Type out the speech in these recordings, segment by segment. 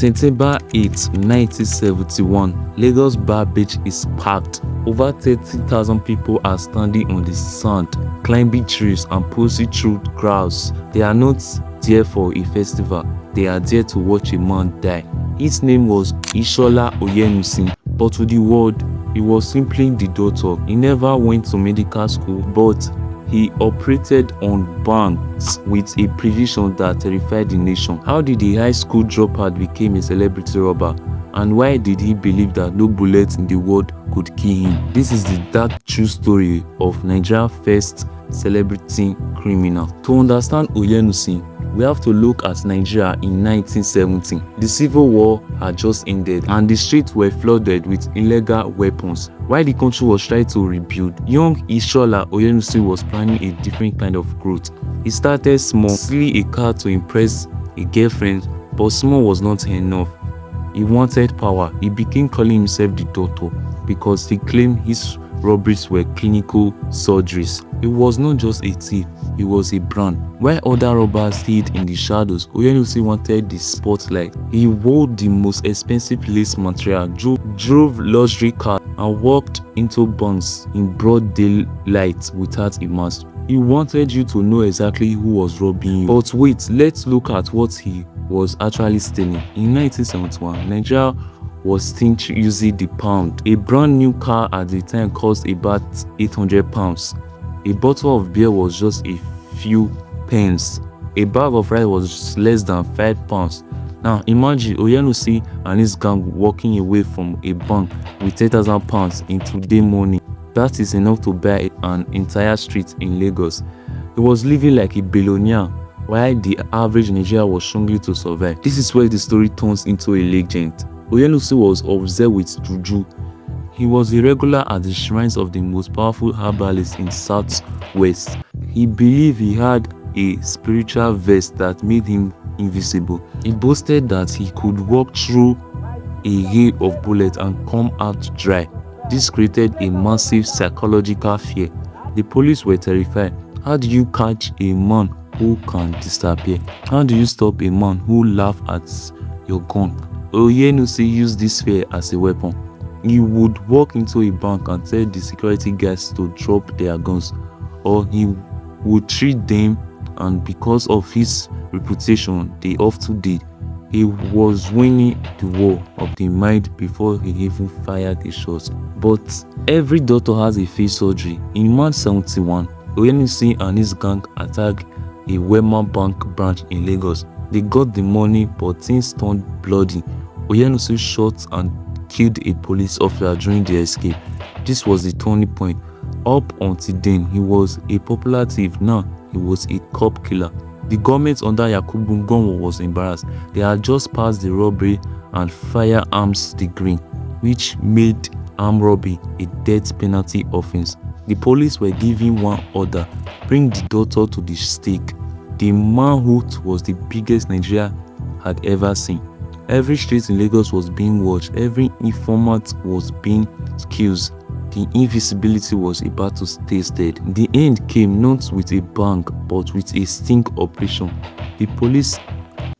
September 8, 1971, Lagos Bar Beach is packed. Over 30,000 people are standing on the sand, climbing trees and posing through crowds. They are not there for a festival, they are there to watch a man die. His name was Ishola Oyenusi, but to the world, he was simply the doctor. He never went to medical school, but he operated on banks with a precision that terrified the nation. How did a high school dropout become a celebrity robber? And why did he believe that no bullet in the world could kill him? This is the dark true story of Nigeria's first celebrity criminal. To understand Oyenusi, we have to look at Nigeria in 1970. The Civil War had just ended and the streets were flooded with illegal weapons. While the country was trying to rebuild, young Ishola Oyenusi was planning a different kind of growth. He started small, stealing a car to impress a girlfriend, but small was not enough. He wanted power. He began calling himself the doctor because he claimed his robberies were clinical surgeries. He was not just a thief, he was a brand. While other robbers hid in the shadows, Oyenusi wanted the spotlight. He wore the most expensive lace material, drove luxury cars, and walked into banks in broad daylight without a mask. He wanted you to know exactly who was robbing you. But wait, let's look at what he was actually stealing. In 1971, Nigeria was still using the pound. A brand new car at the time cost about £800. A bottle of beer was just a few pence. A bag of rice was less than £5. Now imagine Oyenusi and his gang walking away from a bank with £10,000 in today's money. That is enough to buy an entire street in Lagos. He was living like a billionaire, while the average Nigerian was struggling to survive. This is where the story turns into a legend. Oyenusi was obsessed with juju. He was a regular at the shrines of the most powerful herbalists in Southwest. He believed he had a spiritual vest that made him invisible. He boasted that he could walk through a hail of bullets and come out dry. This created a massive psychological fear. The police were terrified. How do you catch a man who can disappear? How do you stop a man who laughs at your gun? Oyenusi used this fear as a weapon. He would walk into a bank and tell the security guards to drop their guns, or he would treat them, and because of his reputation, they often did. He was winning the war of the mind before he even fired a shot. But every doctor has a face surgery. In March 1971, Oyenusi and his gang attacked a Wema Bank branch in Lagos. They got the money, but things turned bloody. Oyenusi shot and killed a police officer during the escape. This was the turning point. Up until then, he was a popular thief. Now, he was a cop killer. The government under Yakubu Gowon was embarrassed. They had just passed the robbery and firearms decree, which made armed robbery a death penalty offense. The police were given one order: bring the doctor to the stake. The manhunt was the biggest Nigeria had ever seen. Every street in Lagos was being watched. Every informant was being accused. The invisibility was about to tasted. The end came not with a bang, but with a sting operation. The police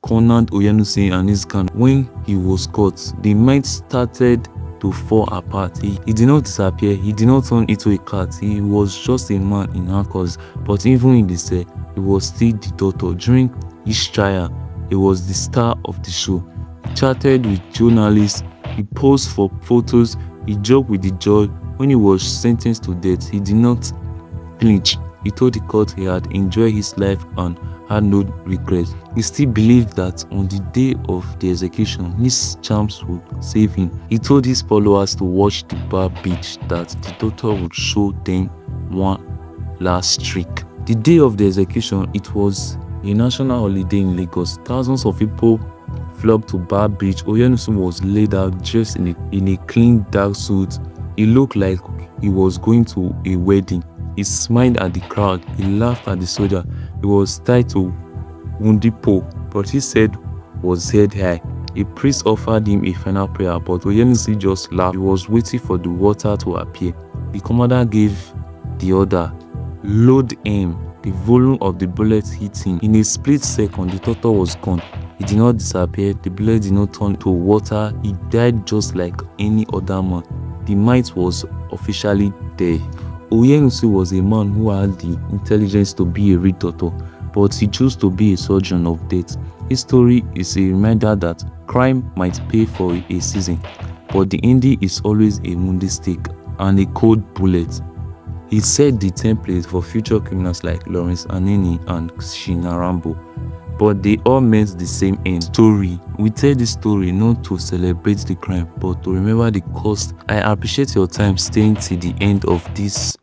cornered Oyenusi and his gang. When he was caught, the mind started to fall apart. He did not disappear. He did not turn into a cat. He was just a man in handcuffs. But even in the cell, he was still the doctor. During his trial, he was the star of the show. He chatted with journalists. He posed for photos. He joked with the judge. When he was sentenced to death, he did not flinch. He told the court he had enjoyed his life and had no regrets. He still believed that on the day of the execution, his charms would save him. He told his followers to watch the bar beach, that the doctor would show them one last trick. The day of the execution, it was a national holiday in Lagos. Thousands of people flocked to Bar Beach. Oyenusi was laid out dressed in a clean dark suit. He looked like he was going to a wedding. He smiled at the crowd. He laughed at the soldier. He was tied to wounded pole, but his head was held high. A priest offered him a final prayer, but Oyenusi just laughed. He was waiting for the water to appear. The commander gave the order, load him. The volume of the bullet hit him. In a split second, the doctor was gone. He did not disappear. The bullet did not turn to water. He died just like any other man. The might was officially there. Oyenusi was a man who had the intelligence to be a real doctor, but he chose to be a surgeon of death. His story is a reminder that crime might pay for a season, but the ending is always a Monday stick and a cold bullet. He set the template for future criminals like Lawrence Anini and Shina Rambo, but they all meant the same end. Story. We tell this story not to celebrate the crime, but to remember the cost. I appreciate your time staying till the end of this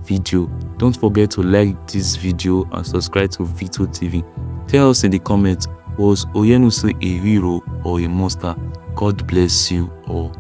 video. Don't forget to like this video and subscribe to Vito TV. Tell us in the comments, was Oyenusi a hero or a monster? God bless you all.